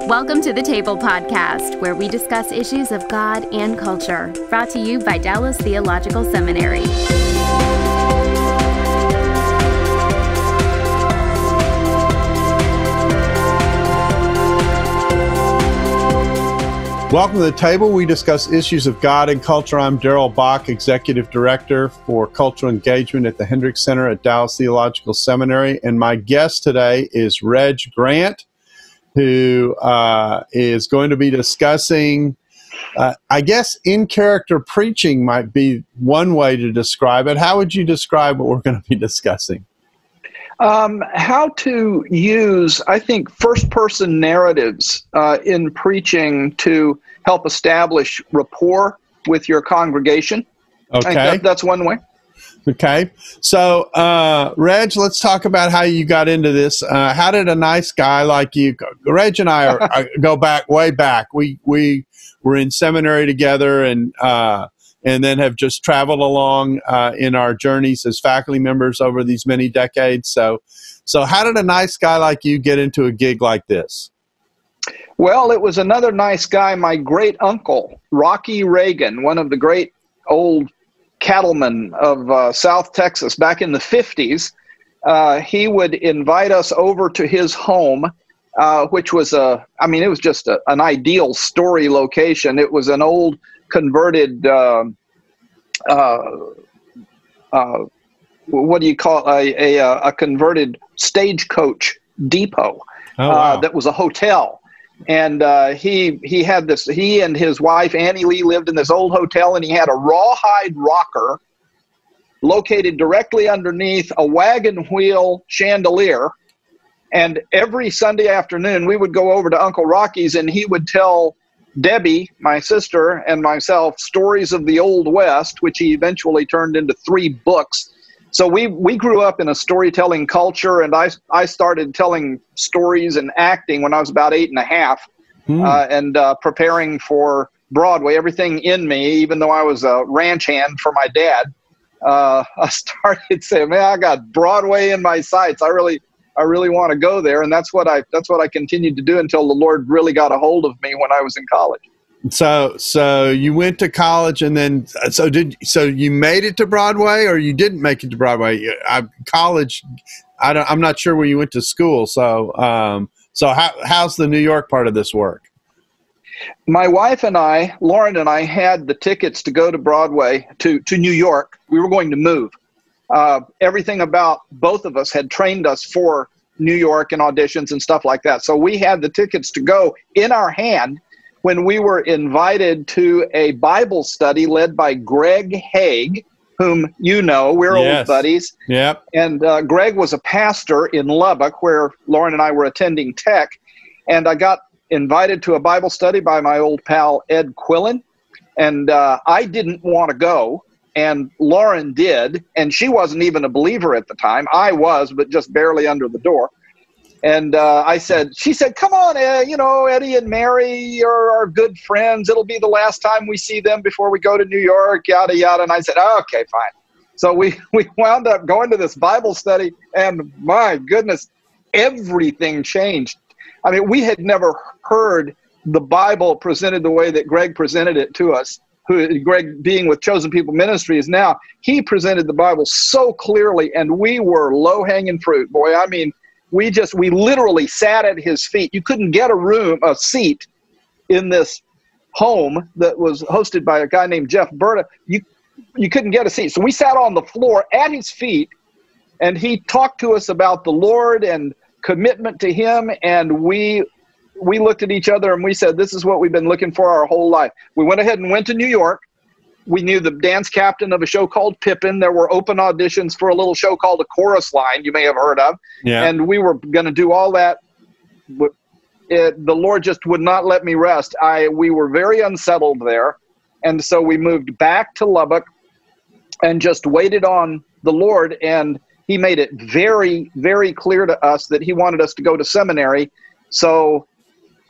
Welcome to the Table Podcast, where we discuss issues of God and culture, brought to you by Dallas Theological Seminary. Welcome to the Table. We discuss issues of God and culture. I'm Darrell Bock, Executive Director for Cultural Engagement at the Hendricks Center at Dallas Theological Seminary. And my guest today is Reg Grant, who is going to be discussing, I guess, in-character preaching might be one way to describe it. How would you describe what we're going to be discussing? How to use, I think, first-person narratives in preaching to help establish rapport with your congregation. Okay. I think that's one way. Okay. So, Reg, let's talk about how you got into this. How did a nice guy like you, Reg and I go back, way back. We were in seminary together and then have just traveled along in our journeys as faculty members over these many decades. So how did a nice guy like you get into a gig like this? Well, it was another nice guy, my great uncle, Rocky Reagan, one of the great old cattlemen of South Texas back in the 50s. He would invite us over to his home, which was it was just an ideal story location. It was an old converted, what do you call a converted stagecoach depot. Oh, wow. That was a hotel. And he had this, he and his wife, Annie Lee, lived in this old hotel, and he had a rawhide rocker located directly underneath a wagon wheel chandelier. And every Sunday afternoon, we would go over to Uncle Rocky's, and he would tell Debbie, my sister, and myself stories of the Old West, which he eventually turned into 3 books. So we grew up in a storytelling culture, and I started telling stories and acting when I was about 8.5, and preparing for Broadway. Everything in me, even though I was a ranch hand for my dad, I started saying, "Man, I got Broadway in my sights. I really want to go there," and that's what I continued to do until the Lord really got a hold of me when I was in college. So you went to college, and then so you made it to Broadway, or you didn't make it to Broadway? College, I'm not sure where you went to school. So how's the New York part of this work? My wife and I, Lauren and I, had the tickets to go to Broadway to New York. We were going to move. Everything about both of us had trained us for New York and auditions and stuff like that. So we had the tickets to go in our hand when we were invited to a Bible study led by Greg Haig, whom you know, we're old buddies. Yep. And Greg was a pastor in Lubbock, where Lauren and I were attending tech. And I got invited to a Bible study by my old pal, Ed Quillen. And I didn't want to go, and Lauren did. And she wasn't even a believer at the time. I was, but just barely under the door. And she said, "Come on, Eddie and Mary are our good friends. It'll be the last time we see them before we go to New York, yada, yada." And I said, "Oh, okay, fine." So we wound up going to this Bible study, and my goodness, everything changed. I mean, we had never heard the Bible presented the way that Greg presented it to us. Greg, being with Chosen People Ministries now, he presented the Bible so clearly, and we were low-hanging fruit. Boy, I mean, we literally sat at his feet. You couldn't get a seat in this home that was hosted by a guy named Jeff Berta. You couldn't get a seat. So we sat on the floor at his feet, and he talked to us about the Lord and commitment to him. And we looked at each other and we said, "This is what we've been looking for our whole life." We went ahead and went to New York. We knew the dance captain of a show called Pippin. There were open auditions for a little show called A Chorus Line, you may have heard of. Yeah. And we were going to do all that. The Lord just would not let me rest. We were very unsettled there. And so we moved back to Lubbock and just waited on the Lord. And he made it very, very clear to us that he wanted us to go to seminary. So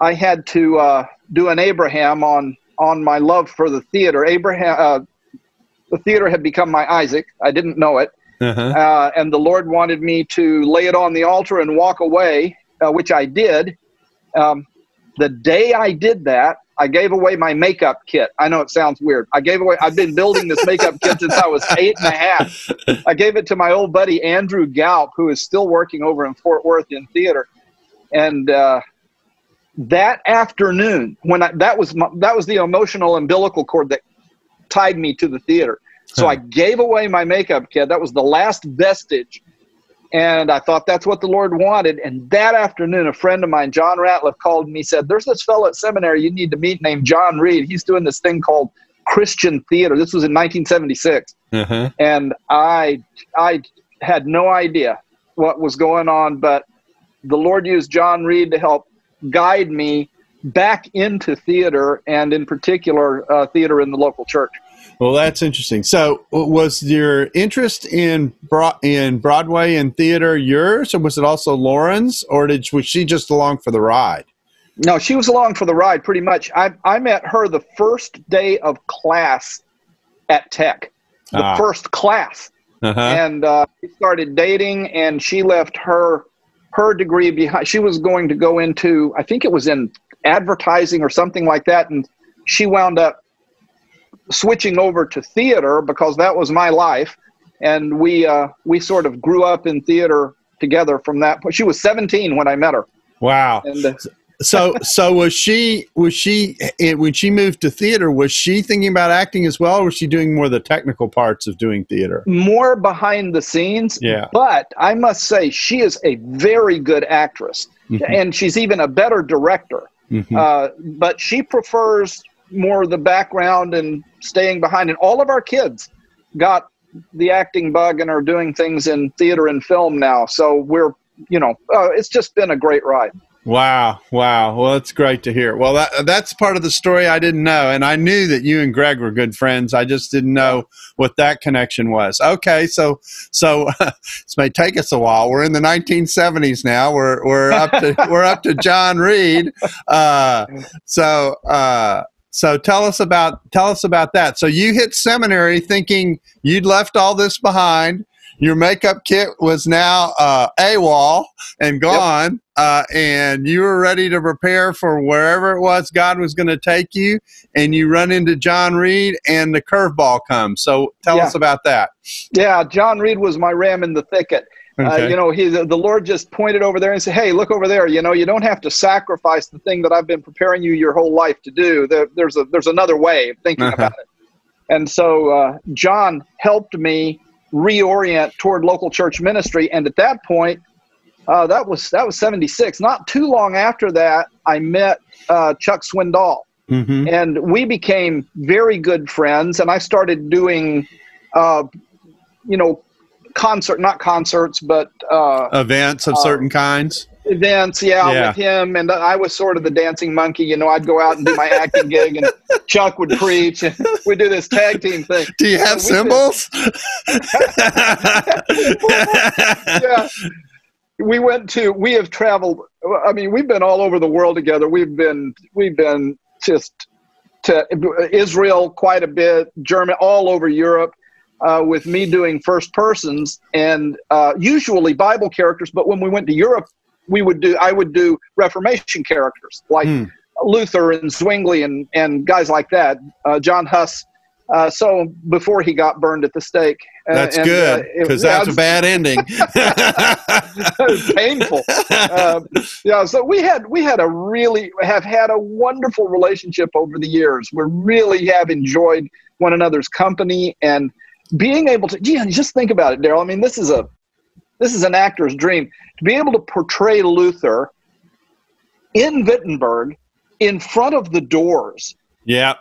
I had to do an Abraham on my love for the theater. The theater had become my Isaac. I didn't know it. And the Lord wanted me to lay it on the altar and walk away, which I did. The day I did that, I gave away my makeup kit. I know it sounds weird. I've been building this makeup kit since I was 8.5. I gave it to my old buddy, Andrew Galp, who is still working over in Fort Worth in theater. And that afternoon, that was the emotional umbilical cord that tied me to the theater. So I gave away my makeup kit. That was the last vestige. And I thought that's what the Lord wanted. And that afternoon, a friend of mine, John Ratliff, called me and said, there's this fellow at seminary you need to meet named John Reed. He's doing this thing called Christian theater. This was in 1976. And I had no idea what was going on, but the Lord used John Reed to help guide me back into theater, and in particular, theater in the local church. Well, that's interesting. So was your interest in Broadway and theater yours, or was it also Lauren's, or was she just along for the ride? No, she was along for the ride pretty much. I met her the first day of class at Tech, the first class. And we started dating, and she left her degree behind. She was going to go into, I think it was in advertising or something like that, and she wound up switching over to theater because that was my life, and we sort of grew up in theater together from that point. She was 17 when I met her. Wow. And, so was she when she moved to theater, was she thinking about acting as well, or was she doing more of the technical parts of doing theater? More behind the scenes. Yeah. But I must say she is a very good actress, and she's even a better director. But she prefers more the background and staying behind. And all of our kids got the acting bug and are doing things in theater and film now. So we're, it's just been a great ride. Wow. Well, it's great to hear. Well, that's part of the story I didn't know. And I knew that you and Greg were good friends. I just didn't know what that connection was. Okay. So this may take us a while. We're in the 1970s now. We're up to John Reed. So tell us about that. So you hit seminary thinking you'd left all this behind. Your makeup kit was now AWOL and gone, and you were ready to prepare for wherever it was God was going to take you, and you run into John Reed, and the curveball comes. So tell us about that. Yeah, John Reed was my ram in the thicket. Okay. The Lord just pointed over there and said, hey, look over there. You don't have to sacrifice the thing that I've been preparing you your whole life to do. There's another way of thinking about it. And so John helped me reorient toward local church ministry. And at that point, that was 76. Not too long after that, I met Chuck Swindoll. And we became very good friends. And I started doing, not concerts, but events of certain kinds. Events, with him, and I was sort of the dancing monkey. I'd go out and do my acting gig, and Chuck would preach, and we'd do this tag team thing. Do you have cymbals? Yeah, we have traveled. I mean, we've been all over the world together. We've been just to Israel quite a bit, Germany, all over Europe. With me doing first persons and usually Bible characters, but when we went to Europe, I would do Reformation characters like Luther and Zwingli and guys like that, John Huss. So before he got burned at the stake. That's good, because that's a bad ending. It was painful. So we have had a wonderful relationship over the years. We really have enjoyed one another's company, and being able to, just think about it, Daryl. I mean, this is an actor's dream to be able to portray Luther in Wittenberg in front of the doors. Yeah.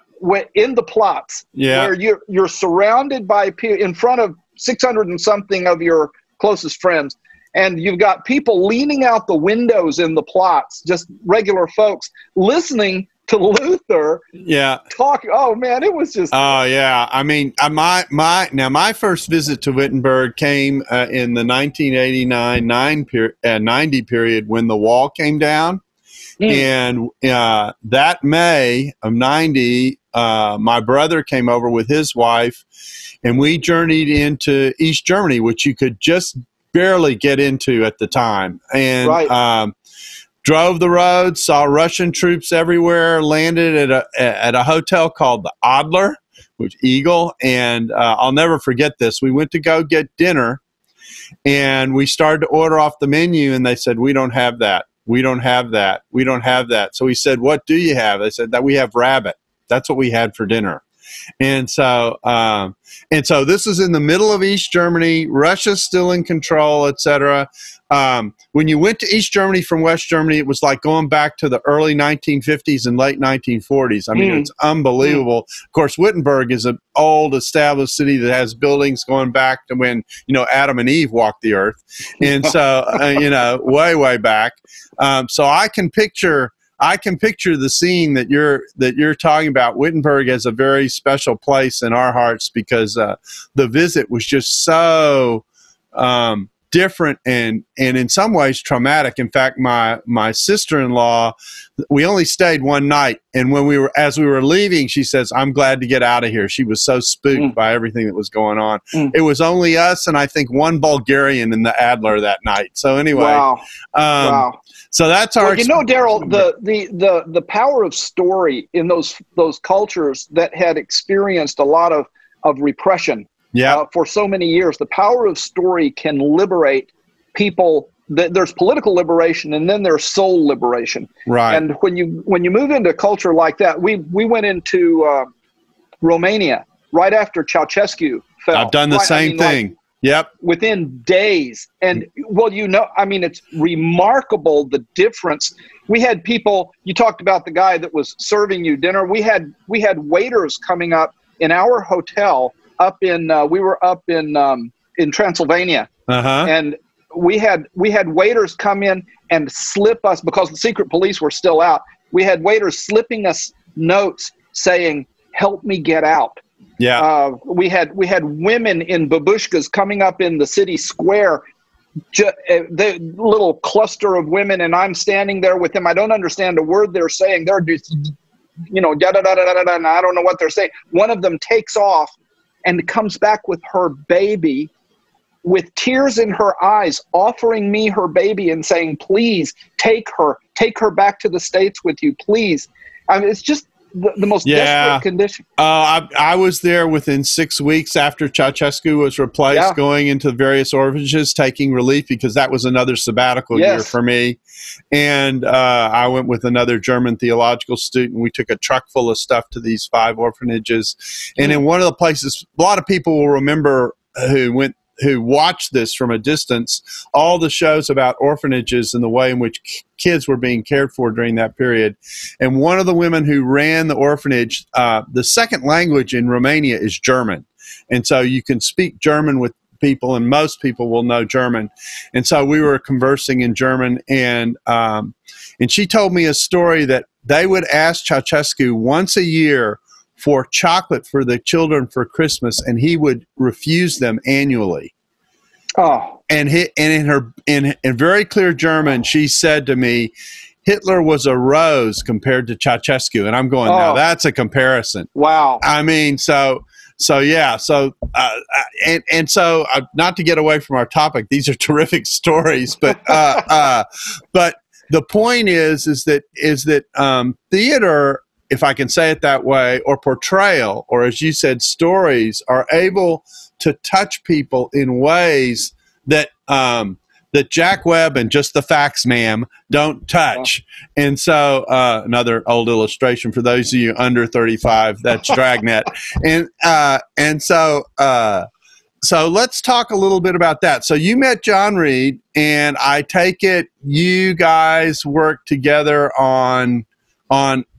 In the plots. Yeah. Where you're surrounded by people in front of 600 and something of your closest friends, and you've got people leaning out the windows in the plots, just regular folks listening to Luther talk. Oh man, it was just. Oh yeah, I mean, my first visit to Wittenberg came in the 1989-90 period when the wall came down, and that May of 90, my brother came over with his wife, and we journeyed into East Germany, which you could just barely get into at the time, and. drove the road, saw Russian troops everywhere, landed at a hotel called the Adler, which Eagle, and I'll never forget this. We went to go get dinner, and we started to order off the menu, and they said, "We don't have that. We don't have that. We don't have that." So we said, "What do you have?" They said that we have rabbit. That's what we had for dinner. And so this is in the middle of East Germany. Russia's still in control, etc. When you went to East Germany from West Germany, it was like going back to the early 1950s and late 1940s. I mean, it's unbelievable. Of course, Wittenberg is an old established city that has buildings going back to when, Adam and Eve walked the earth. And so, way, way back. So I can picture the scene that you're talking about. Wittenberg has a very special place in our hearts because the visit was just so different and in some ways traumatic. In fact, my sister-in-law, we only stayed one night, and as we were leaving, she says, "I'm glad to get out of here." She was so spooked by everything that was going on. It was only us and I think one Bulgarian in the Adler that night. So anyway, wow. So that's our. Well, Daryl, the power of story in those cultures that had experienced a lot of repression for so many years, the power of story can liberate people. There's political liberation, and then there's soul liberation. Right. And when you move into a culture like that, we went into Romania right after Ceausescu fell. I've done the same thing. Yep. Within days. And it's remarkable the difference. We had people, you talked about the guy that was serving you dinner. We had waiters coming up in our hotel we were up in Transylvania. Uh-huh. And we had waiters come in and slip us, because the secret police were still out. We had waiters slipping us notes saying, "Help me get out." Yeah, we had women in babushkas coming up in the city square, the little cluster of women, and I'm standing there with them. I don't understand a word they're saying. They're just, da da da da da, and I don't know what they're saying. One of them takes off and comes back with her baby, with tears in her eyes, offering me her baby and saying, "Please take her back to the States with you, please." I mean, it's just the most desperate condition. I was there within 6 weeks after Ceausescu was replaced, going into various orphanages, taking relief, because that was another sabbatical year for me. And I went with another German theological student. We took a truck full of stuff to these 5 orphanages. And in one of the places, a lot of people will remember who watched this from a distance, all the shows about orphanages and the way in which kids were being cared for during that period. And one of the women who ran the orphanage, the second language in Romania is German. And so you can speak German with people, and most people will know German. And so we were conversing in German, and she told me a story that they would ask Ceausescu once a year for chocolate for the children for Christmas, and he would refuse them annually. Oh, and in very clear German, she said to me, "Hitler was a rose compared to Ceausescu," and I'm going, now that's a comparison. Wow. I mean, so not to get away from our topic, these are terrific stories, but the point is that theater, if I can say it that way, or portrayal, or as you said, stories, are able to touch people in ways that that Jack Webb and Just the Facts, Ma'am don't touch. And so another old illustration for those of you under 35, that's Dragnet. And so let's talk a little bit about that. So you met John Reed, and I take it you guys worked together on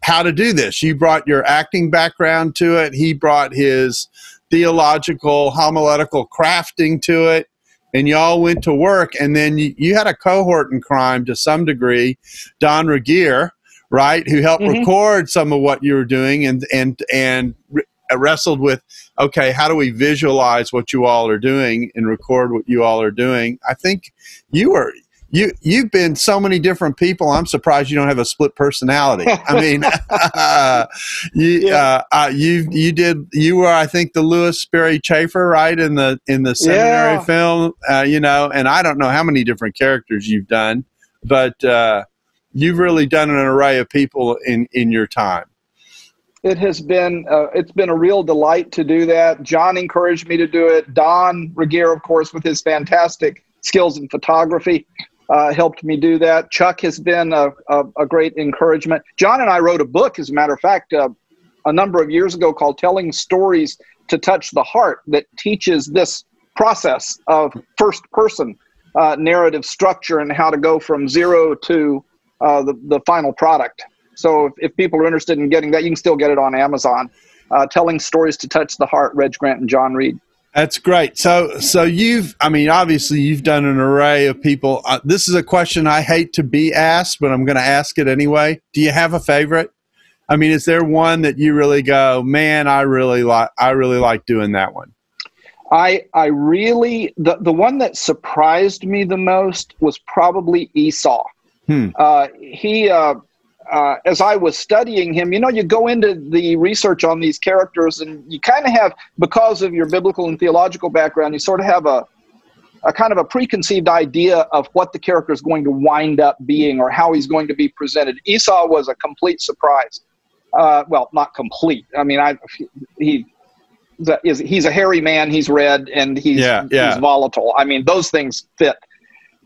how to do this. You brought your acting background to it. He brought his theological, homiletical crafting to it, and y'all went to work. And then you had a cohort in crime to some degree, Don Regier, right, who helped record some of what you were doing and wrestled with, okay, how do we visualize what you all are doing and record what you all are doing? I think you've been so many different people. I'm surprised you don't have a split personality. I mean, you were, I think, the Louis Sperry Chafer, right, in the seminary film, and I don't know how many different characters you've done, but you've really done an array of people in your time. It has been it's been a real delight to do that. John encouraged me to do it. Don Regier, of course, with his fantastic skills in photography, helped me do that. Chuck has been a great encouragement. John and I wrote a book, as a matter of fact, a number of years ago called Telling Stories to Touch the Heart, that teaches this process of first-person narrative structure and how to go from zero to the final product. So if people are interested in getting that, you can still get it on Amazon. Telling Stories to Touch the Heart, Reg Grant and John Reed. That's great. So obviously you've done an array of people. This is a question I hate to be asked, but I'm going to ask it anyway. Do you have a favorite? I mean, is there one that you really go, man, I really like doing that one? I really, the one that surprised me the most was probably Esau. As I was studying him, you go into the research on these characters and you kind of have, because of your biblical and theological background, you sort of have a kind of a preconceived idea of what the character is going to wind up being or how he's going to be presented. Esau was a complete surprise. Well, not complete. I mean, he's a hairy man, he's red, and he's volatile. I mean, those things fit.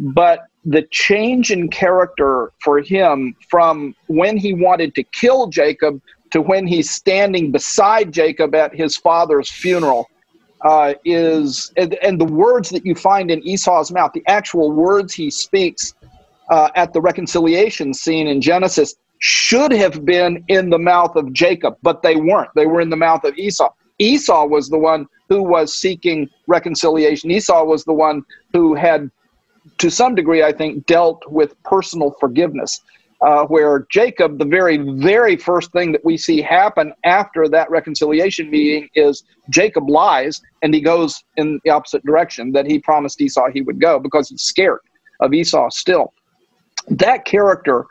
But the change in character for him from when he wanted to kill Jacob to when he's standing beside Jacob at his father's funeral and the words that you find in Esau's mouth, the actual words he speaks at the reconciliation scene in Genesis, should have been in the mouth of Jacob, but they weren't. They were in the mouth of Esau. Esau was the one who was seeking reconciliation. Esau was the one who had, to some degree, I think, dealt with personal forgiveness, where Jacob, the very, very first thing that we see happen after that reconciliation meeting is Jacob lies and he goes in the opposite direction that he promised Esau he would go because he's scared of Esau still. That character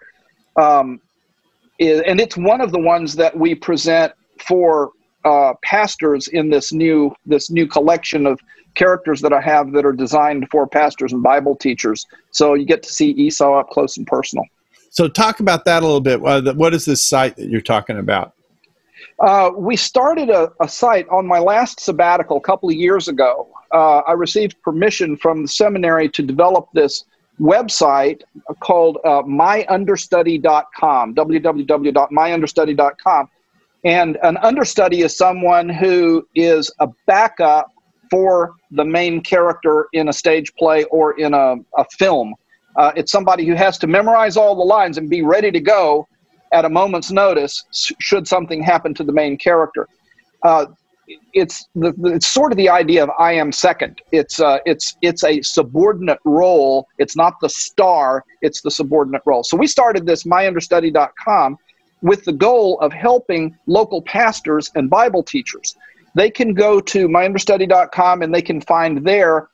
and it's one of the ones that we present for pastors in this new collection of characters that I have that are designed for pastors and Bible teachers. So you get to see Esau up close and personal. So talk about that a little bit. What is this site that you're talking about? We started a site on my last sabbatical a couple of years ago. I received permission from the seminary to develop this website called myunderstudy.com, www.myunderstudy.com. And an understudy is someone who is a backup for the main character in a stage play or in a film. It's somebody who has to memorize all the lines and be ready to go at a moment's notice should something happen to the main character. It's sort of the idea of I am second. It's a subordinate role. It's not the star. It's the subordinate role. So we started this myunderstudy.com with the goal of helping local pastors and Bible teachers. They can go to myunderstudy.com and they can find there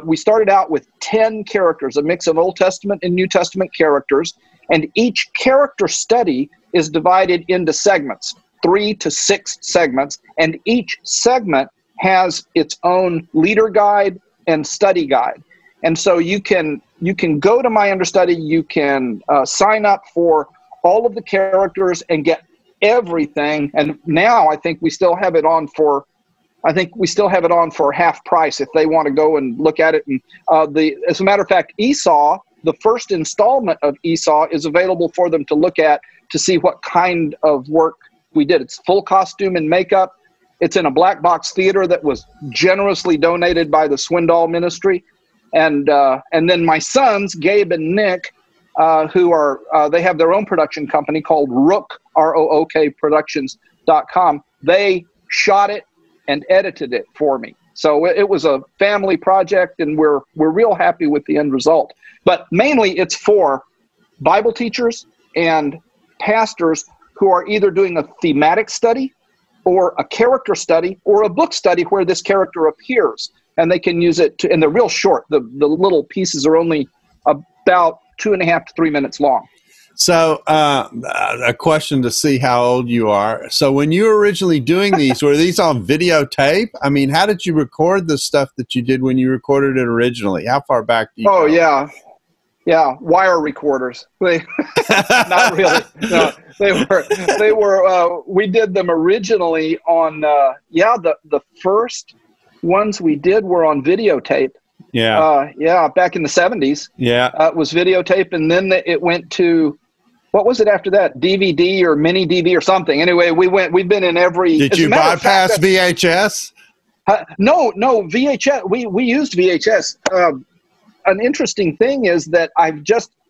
we started out with 10 characters, a mix of Old Testament and New Testament characters, and each character study is divided into segments, 3 to 6 segments, and each segment has its own leader guide and study guide. And so you can go to My Understudy, you can sign up for all of the characters and get everything. And now I think we still have it on for half price if they want to go and look at it. And as a matter of fact, Esau, the first installment of Esau, is available for them to look at to see what kind of work we did. It's full costume and makeup. It's in a black box theater that was generously donated by the Swindoll Ministry. And then my sons, Gabe and Nick, who are they have their own production company called Rook, ROOK Productions.com. They shot it and edited it for me. So it was a family project, and we're real happy with the end result. But mainly it's for Bible teachers and pastors who are either doing a thematic study or a character study or a book study where this character appears. And they can use it and they're real short. The little pieces are only about 2.5 to 3 minutes long. So a question to see how old you are. So when you were originally doing these, were these on videotape? I mean, how did you record the stuff that you did when you recorded it originally? How far back do you go? Yeah. Yeah, wire recorders. They, not really. No, they were. We did them originally on. The first ones we did were on videotape. Yeah. Back in the 70s. Yeah. It was videotape, and then it went to, what was it after that? DVD or mini DV or something. Anyway, we've been in every. Did you bypass VHS? No, VHS. We used VHS. An interesting thing is that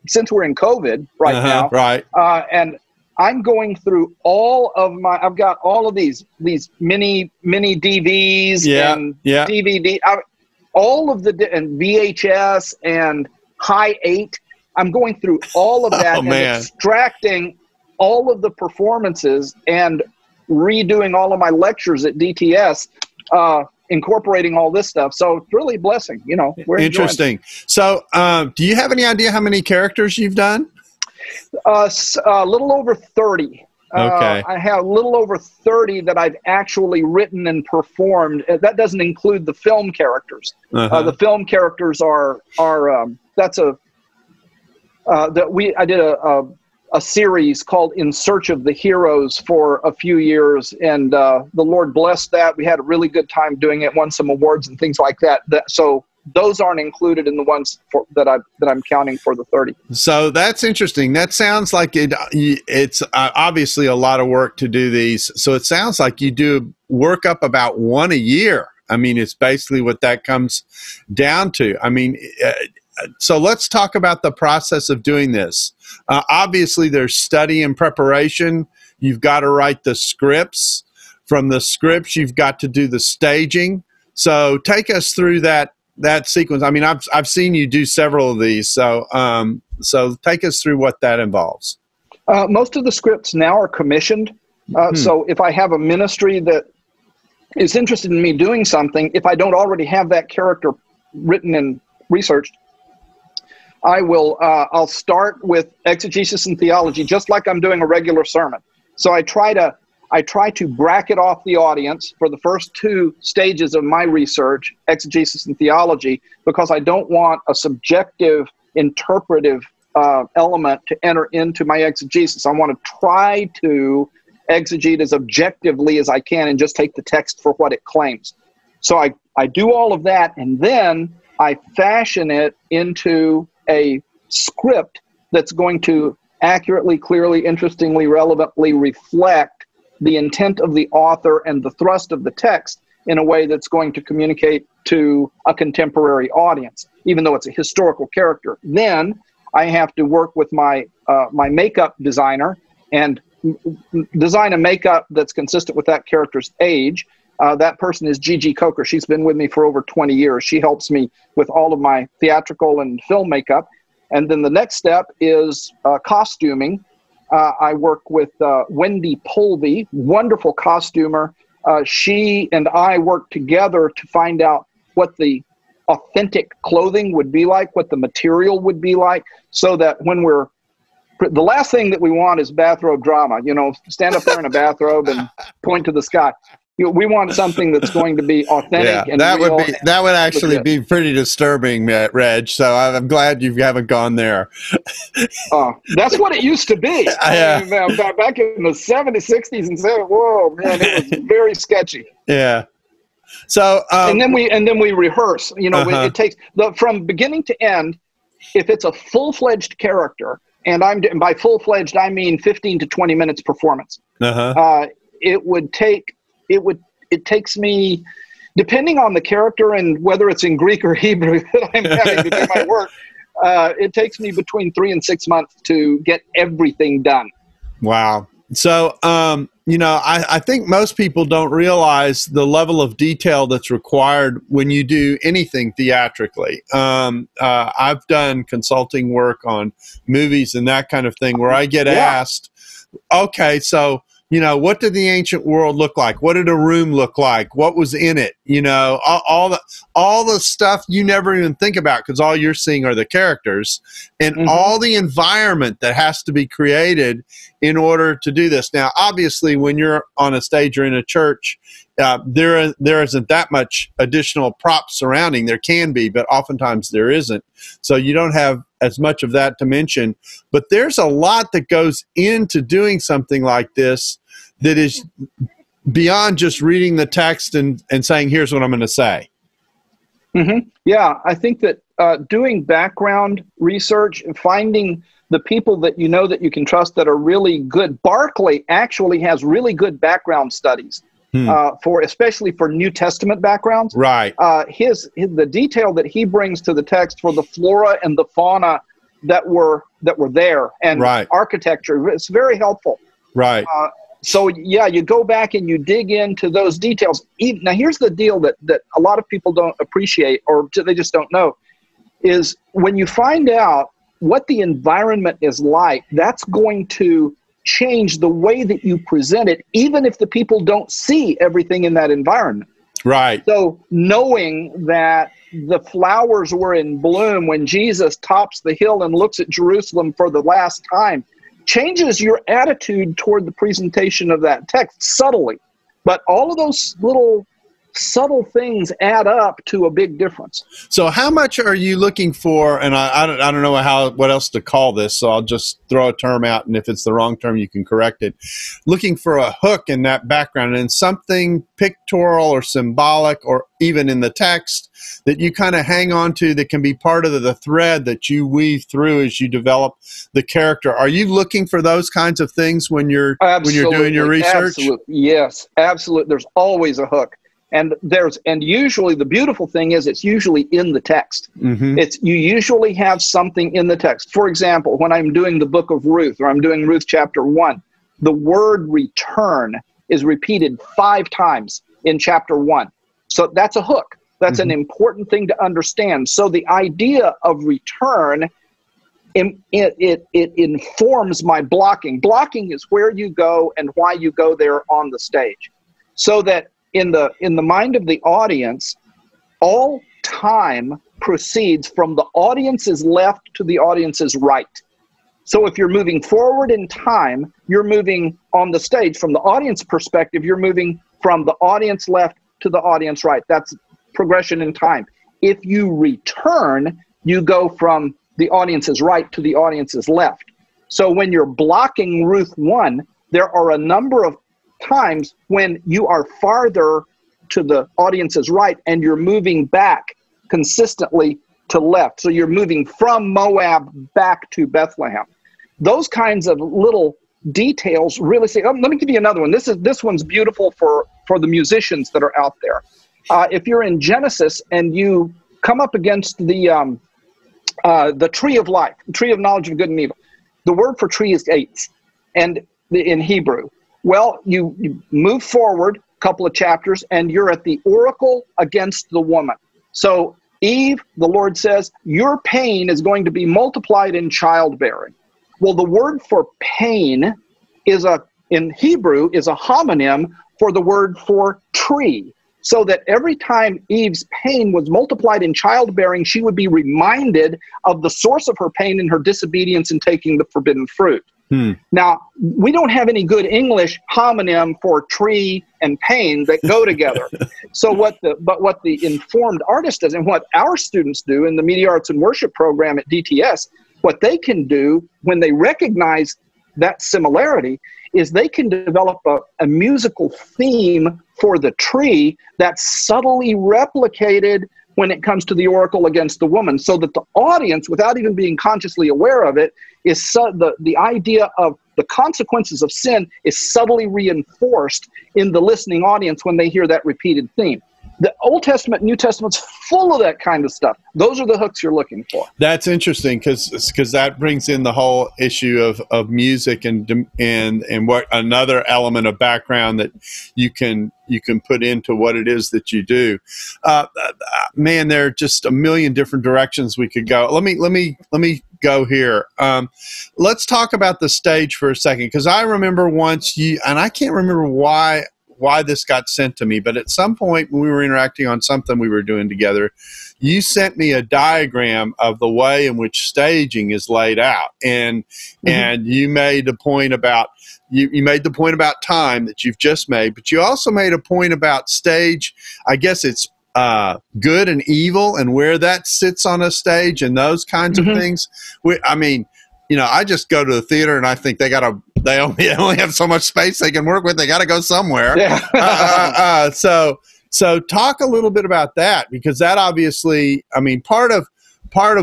since we're in COVID now, right, and I'm going through I've got all of these mini DVs and DVD, all of and VHS and High 8. I'm going through all of that and extracting all of the performances and redoing all of my lectures at DTS, incorporating all this stuff. So it's really a blessing, we're interesting. So do you have any idea how many characters you've done? A little over 30. Okay. I have a little over 30 that I've actually written and performed. That doesn't include the film characters. The film characters I did a series called In Search of the Heroes for a few years, and the Lord blessed that. We had a really good time doing it, won some awards and things like that. So those aren't included in the ones that I'm counting for the 30. So that's interesting. That sounds like it's obviously a lot of work to do these. So it sounds like you do work up about one a year. I mean, it's basically what that comes down to. I mean, so let's talk about the process of doing this. Obviously, there's study and preparation. You've got to write the scripts. From the scripts, you've got to do the staging. So take us through that sequence. I mean, I've seen you do several of these. So take us through what that involves. Most of the scripts now are commissioned. So if I have a ministry that is interested in me doing something, if I don't already have that character written and researched, I'll start with exegesis and theology, just like I'm doing a regular sermon. So I try to bracket off the audience for the first two stages of my research, exegesis and theology, because I don't want a subjective, interpretive element to enter into my exegesis. I want to try to exegete as objectively as I can and just take the text for what it claims. So I do all of that, and then I fashion it into a script that's going to accurately, clearly, interestingly, relevantly reflect the intent of the author and the thrust of the text in a way that's going to communicate to a contemporary audience, even though it's a historical character. Then I have to work with my makeup designer and design a makeup that's consistent with that character's age. That person is Gigi Coker. She's been with me for over 20 years. She helps me with all of my theatrical and film makeup. And then the next step is costuming. I work with Wendy Polvey, wonderful costumer. She and I work together to find out what the authentic clothing would be like, what the material would be like, so that when the last thing that we want is bathrobe drama, stand up there in a bathrobe and point to the sky. We want something that's going to be authentic and real. That would actually be pretty disturbing, Reg. So I'm glad you haven't gone there. That's what it used to be. I mean, back in the 70s, 60s, and 70s. Whoa, man, it was very sketchy. Yeah. So and then we rehearse. It takes from beginning to end. If it's a full-fledged character, and by full-fledged I mean 15 to 20 minutes performance. It takes me, depending on the character and whether it's in Greek or Hebrew that I'm having to do my work, it takes me between 3 and 6 months to get everything done. Wow. So, I think most people don't realize the level of detail that's required when you do anything theatrically. I've done consulting work on movies and that kind of thing where I get asked, okay, so what did the ancient world look like? What did a room look like? What was in it? All the stuff you never even think about because all you're seeing are the characters and all the environment that has to be created in order to do this. Now, obviously, when you're on a stage or in a church, there isn't that much additional props surrounding. There can be, but oftentimes there isn't. So you don't have as much of that to mention, but there's a lot that goes into doing something like this that is beyond just reading the text and saying, here's what I'm going to say. Mm-hmm. Yeah, I think that doing background research and finding the people that you know that you can trust that are really good. Barclay actually has really good background studies especially for New Testament backgrounds. Right. The detail that he brings to the text for the flora and the fauna that were there and architecture, it's very helpful. Right. So yeah, you go back and you dig into those details. Now here's the deal that a lot of people don't appreciate, or they just don't know, is when you find out what the environment is like, that's going to change the way that you present it, even if the people don't see everything in that environment. Right. So knowing that the flowers were in bloom when Jesus tops the hill and looks at Jerusalem for the last time changes your attitude toward the presentation of that text subtly. But all of those little subtle things add up to a big difference. So how much are you looking for, and I don't know what else to call this, so I'll just throw a term out, and if it's the wrong term, you can correct it. Looking for a hook in that background and something pictorial or symbolic or even in the text that you kind of hang on to that can be part of the thread that you weave through as you develop the character. Are you looking for those kinds of things when you're doing your research? Absolutely. Yes, absolutely. There's always a hook. And usually the beautiful thing is it's usually in the text. Mm-hmm. You usually have something in the text. For example, when I'm doing the book of Ruth, or I'm doing Ruth chapter 1, the word return is repeated 5 times in chapter 1. So that's a hook. That's an important thing to understand. So the idea of return, it informs my blocking. Blocking is where you go and why you go there on the stage. So that in the mind of the audience, all time proceeds from the audience's left to the audience's right. So if you're moving forward in time, you're moving on the stage. From the audience perspective, you're moving from the audience left to the audience right. That's progression in time. If you return, you go from the audience's right to the audience's left. So when you're blocking Ruth 1, there are a number of times when you are farther to the audience's right and you're moving back consistently to left. So you're moving from Moab back to Bethlehem. Those kinds of little details really say, let me give you another one. This one's beautiful for the musicians that are out there. If you're in Genesis and you come up against the tree of life, the tree of knowledge of good and evil, the word for tree is eitz, and in Hebrew. Well, you move forward a couple of chapters, and you're at the oracle against the woman. So Eve, the Lord says, your pain is going to be multiplied in childbearing. Well, the word for pain in Hebrew is a homonym for the word for tree. So that every time Eve's pain was multiplied in childbearing, she would be reminded of the source of her pain and her disobedience in taking the forbidden fruit. Now, we don't have any good English homonym for tree and pain that go together. So what the informed artist does, and what our students do in the Media Arts and Worship program at DTS, what they can do when they recognize that similarity is they can develop a musical theme for the tree that's subtly replicated when it comes to the oracle against the woman, so that the audience, without even being consciously aware of it, is the idea of the consequences of sin is subtly reinforced in the listening audience when they hear that repeated theme. The Old Testament, New Testament's full of that kind of stuff. Those are the hooks you're looking for. That's interesting because that brings in the whole issue of music and what another element of background that you can put into what it is that you do. Man, there are just a million different directions we could go. Let me go here. Let's talk about the stage for a second, because I remember once and I can't remember why this got sent to me, but at some point when we were interacting on something we were doing together, you sent me a diagram of the way in which staging is laid out, and you made the point about you made the point about time that you've just made, but you also made a point about stage. I guess it's good and evil and where that sits on a stage and those kinds of things. I mean, you know, I just go to the theater and I think they only have so much space they can work with. They got to go somewhere. Yeah. So talk a little bit about that, because that obviously, I mean, part of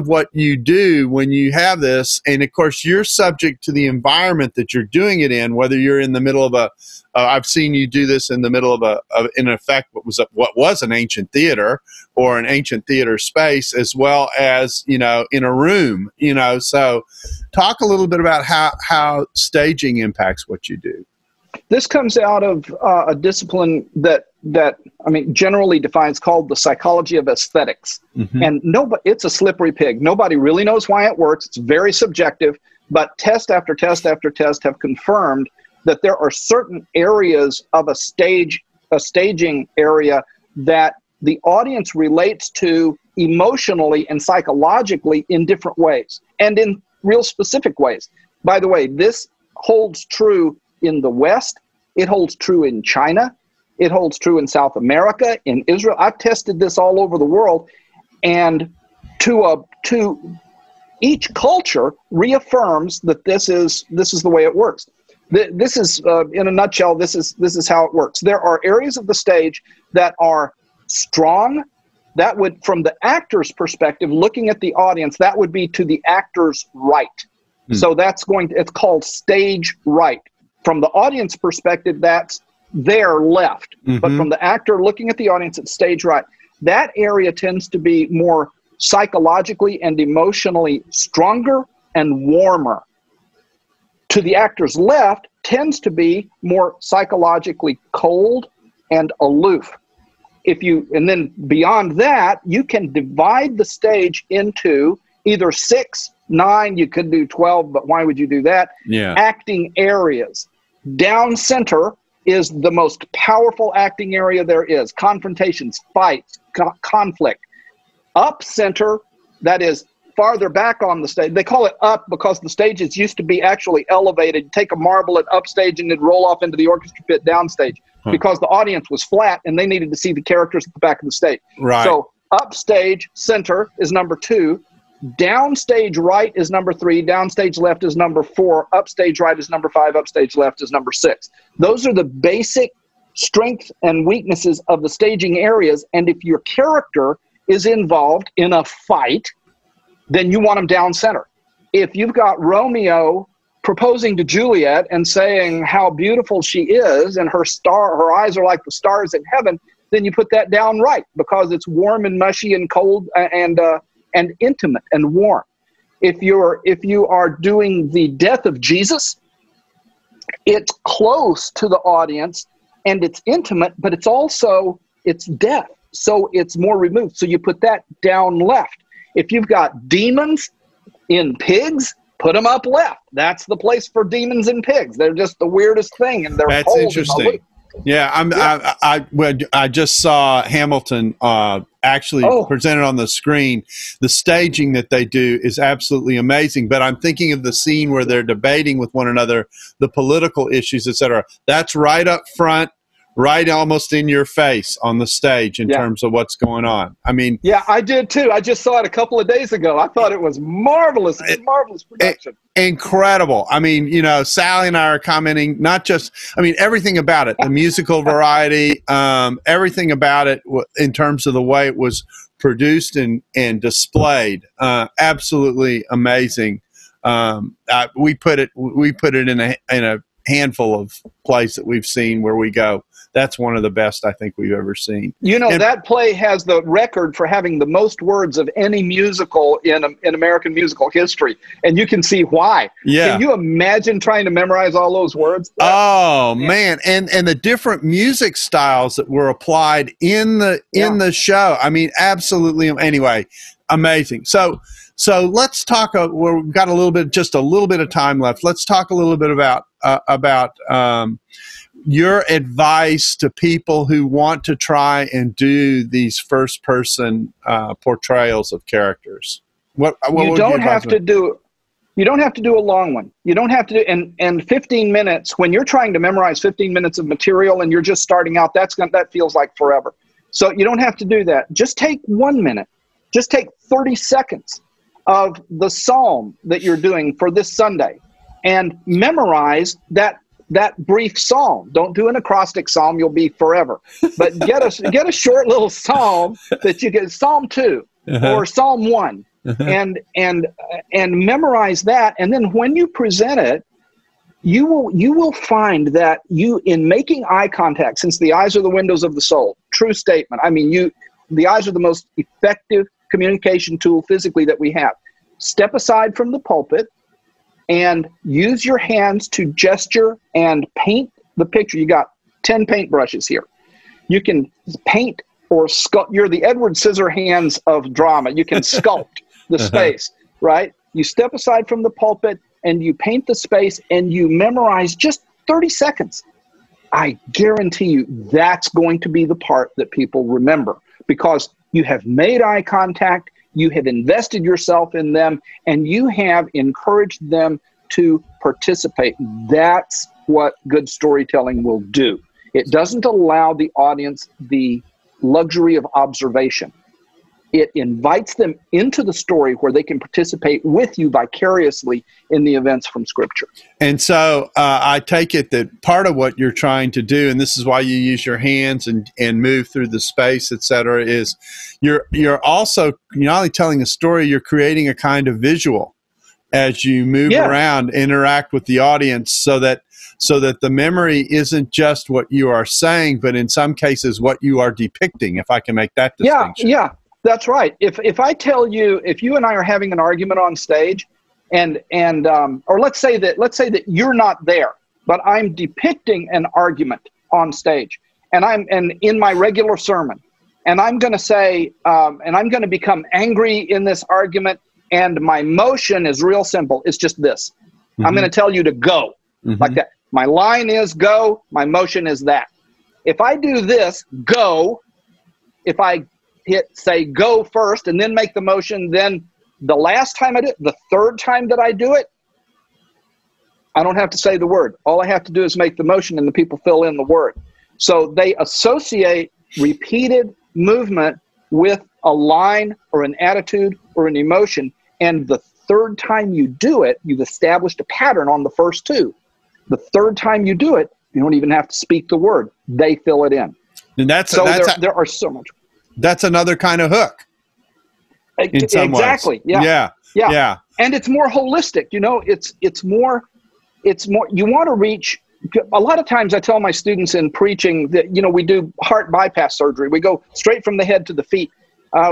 what you do when you have this, and of course you're subject to the environment that you're doing it in, whether you're in the middle of I've seen you do this in the middle of in effect, what was an ancient theater or an ancient theater space, as well as, you know, in a room, you know. So talk a little bit about how staging impacts what you do. This comes out of a discipline that I mean generally defines called the psychology of aesthetics. And it's a slippery pig. Nobody really knows why it works. It's very subjective, but test after test after test have confirmed that there are certain areas of a staging area that the audience relates to emotionally and psychologically in different ways, and in real specific ways. By the way, this holds true in the West. It holds true in China. It holds true in South America, in Israel. I've tested this all over the world, and to each culture reaffirms that this is the way it works. This is in a nutshell. This is how it works. There are areas of the stage that are strong. That would, from the actor's perspective, looking at the audience, that would be to the actor's right. So it's called stage right. From the audience perspective, that's their left. But from the actor looking at the audience, it's stage right. That area tends to be more psychologically and emotionally stronger and warmer. To the actor's left tends to be more psychologically cold and aloof. And then beyond that, you can divide the stage into either 6, 9, you could do 12, but why would you do that? Acting areas. Down center is the most powerful acting area there is. Confrontations, fights, conflict. Up center, that is farther back on the stage. They call it up because the stages used to be actually elevated. Take a marble at upstage and it'd roll off into the orchestra pit downstage because the audience was flat and they needed to see the characters at the back of the stage. Right. So upstage center is number 2. Downstage right is number 3. Downstage left is number 4. Upstage right is number 5. Upstage left is number 6. Those are the basic strengths and weaknesses of the staging areas. And if your character is involved in a fight, then you want them down center. If you've got Romeo proposing to Juliet and saying how beautiful she is and her eyes are like the stars in heaven, then you put that down right because it's warm and mushy and cold and intimate and warm. If you are doing the death of Jesus, it's close to the audience and it's intimate, but it's death. So it's more removed. So you put that down left. If you've got demons in pigs, put them up left. That's the place for demons in pigs. They're just the weirdest thing, and they're That's cold interesting. I just saw Hamilton actually presented on the screen. The staging that they do is absolutely amazing. But I'm thinking of the scene where they're debating with one another the political issues, etc. That's right up front. Right almost in your face on the stage in terms of what's going on. I mean... Yeah, I did too. I just saw it a couple of days ago. I thought it was marvelous. It's a marvelous production. Incredible. I mean, you know, Sally and I are commenting, everything about it, the musical variety, everything about it in terms of the way it was produced and displayed. Absolutely amazing. We put it in a handful of plays that we've seen where we go, that's one of the best I think we've ever seen. You know, that play has the record for having the most words of any musical in American musical history. And you can see why. Yeah. Can you imagine trying to memorize all those words? Man. And the different music styles that were applied in the show. I mean, absolutely. Anyway, amazing. So let's talk. We've got just a little bit of time left. Let's talk a little bit about your advice to people who want to try and do these first-person portrayals of characters. You don't have to do a long one. You don't have to do and 15 minutes when you're trying to memorize 15 minutes of material and you're just starting out. That feels like forever. So you don't have to do that. Just take 1 minute. Just take 30 seconds of the psalm that you're doing for this Sunday and memorize that brief psalm. Don't do an acrostic psalm. You'll be forever. But get a short little psalm that you get, Psalm 2 or Psalm 1, and memorize that. And then when you present it, you will find that in making eye contact, since the eyes are the windows of the soul, true statement. I mean, the eyes are the most effective communication tool physically that we have. Step aside from the pulpit and use your hands to gesture and paint the picture. You got 10 paintbrushes here. You can paint or sculpt. You're the Edward Scissorhands of drama. You can sculpt the space, right? You step aside from the pulpit and you paint the space and you memorize just 30 seconds. I guarantee you that's going to be the part that people remember, because you have made eye contact, you have invested yourself in them, and you have encouraged them to participate. That's what good storytelling will do. It doesn't allow the audience the luxury of observation. It invites them into the story where they can participate with you vicariously in the events from Scripture. And so I take it that part of what you're trying to do, and this is why you use your hands and move through the space, et cetera, is you're also, you're not only telling a story, you're creating a kind of visual as you move around, interact with the audience, so that the memory isn't just what you are saying, but in some cases what you are depicting, if I can make that distinction. Yeah. That's right. If I tell you, if you and I are having an argument on stage, or let's say that you're not there, but I'm depicting an argument on stage, and in my regular sermon, and I'm going to say, and I'm going to become angry in this argument, and my motion is real simple. It's just this. I'm going to tell you to go, like that. My line is go. My motion is that. If I do this, go. If I say go first and then make the motion, then the last time I do it, the third time that I do it, I don't have to say the word. All I have to do is make the motion and the people fill in the word. So they associate repeated movement with a line or an attitude or an emotion. And the third time you do it, you've established a pattern on the first two. The third time you do it, you don't even have to speak the word. They fill it in. And there are so much. That's another kind of hook. In some exactly. ways. Yeah. And it's more holistic. You know, it's more. You want to reach. A lot of times, I tell my students in preaching that we do heart bypass surgery. We go straight from the head to the feet.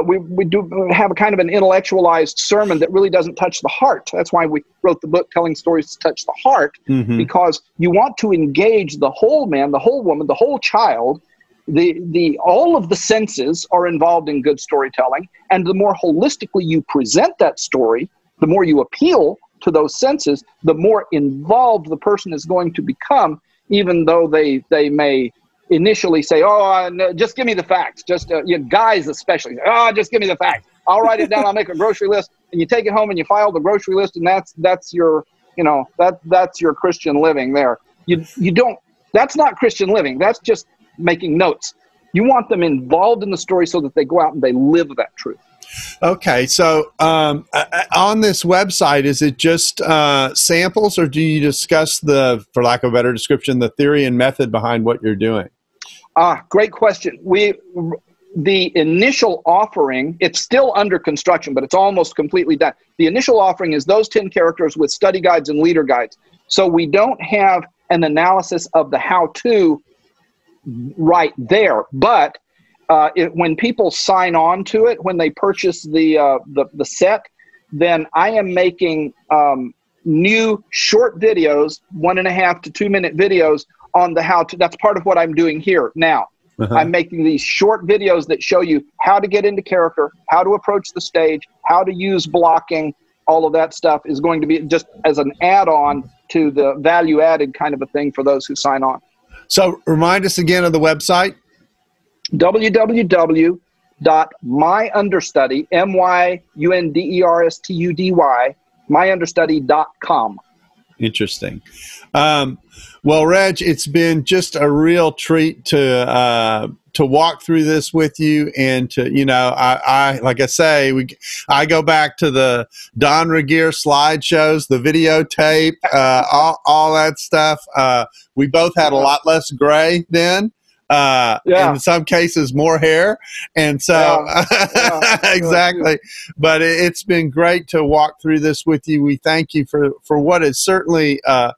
We do have a kind of an intellectualized sermon that really doesn't touch the heart. That's why we wrote the book, Telling Stories to Touch the Heart, because you want to engage the whole man, the whole woman, the whole child. All of the senses are involved in good storytelling, and the more holistically you present that story, the more you appeal to those senses, the more involved the person is going to become, even though they may initially say, no, just give me the facts. Just guys especially, just give me the facts. I'll write it down. I'll make a grocery list, and you take it home and you file the grocery list, and that's your that's your Christian living there. You don't. That's not Christian living. That's just making notes. You want them involved in the story so that they go out and they live that truth. Okay, so on this website, is it just samples, or do you discuss for lack of a better description, the theory and method behind what you're doing? Great question. The initial offering, it's still under construction, but it's almost completely done. The initial offering is those 10 characters with study guides and leader guides. So we don't have an analysis of the how-to right there, but when people sign on to it, when they purchase the set, then I am making new short videos, 1.5 to 2 minute videos on the how-to. That's part of what I'm doing here now. I'm making these short videos that show you how to get into character, how to approach the stage, how to use blocking. All of that stuff is going to be just as an add-on to the value-added kind of a thing for those who sign on. So remind us again of the website. www.myunderstudy, MYUNDERSTUDY, myunderstudy.com. Interesting. Well, Reg, it's been just a real treat to walk through this with you, and to, I like I say, I go back to the Don Regier slideshows, the videotape, all that stuff. We both had a lot less gray then. In some cases more hair, and so exactly. But it's been great to walk through this with you. We thank you for what is certainly a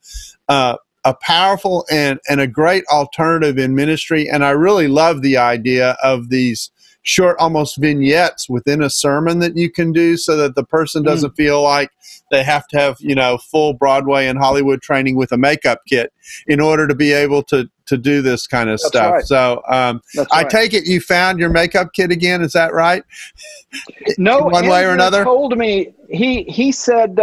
powerful and a great alternative in ministry. And I really love the idea of these short, almost vignettes within a sermon that you can do, so that the person doesn't feel like they have to have, full Broadway and Hollywood training with a makeup kit in order to be able to do this kind of stuff. Right. So I take it you found your makeup kit again. Is that right? No, in one way or another. Told me he said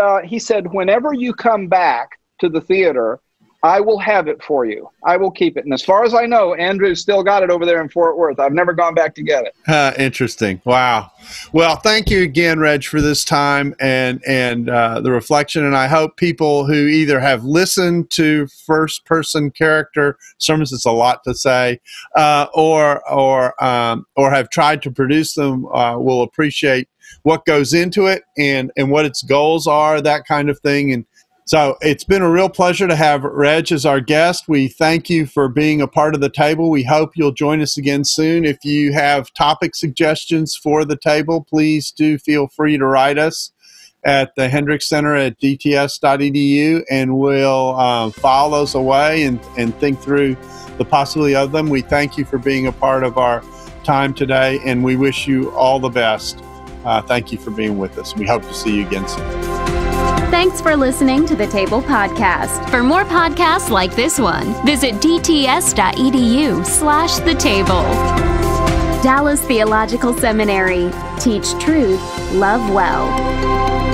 whenever you come back to the theater, I will have it for you. I will keep it. And as far as I know, Andrew's still got it over there in Fort Worth. I've never gone back to get it. Interesting. Wow. Well, thank you again, Reg, for this time and the reflection. And I hope people who either have listened to first-person character sermons, it's a lot to say, or have tried to produce them, will appreciate what goes into it and what its goals are, that kind of thing. And so it's been a real pleasure to have Reg as our guest. We thank you for being a part of the table. We hope you'll join us again soon. If you have topic suggestions for the table, please do feel free to write us at the Hendricks Center at dts.edu, and we'll file those away and think through the possibility of them. We thank you for being a part of our time today, and we wish you all the best. Thank you for being with us. We hope to see you again soon. Thanks for listening to the Table Podcast. For more podcasts like this one, visit dts.edu/the table. Dallas Theological Seminary. Teach truth, love well.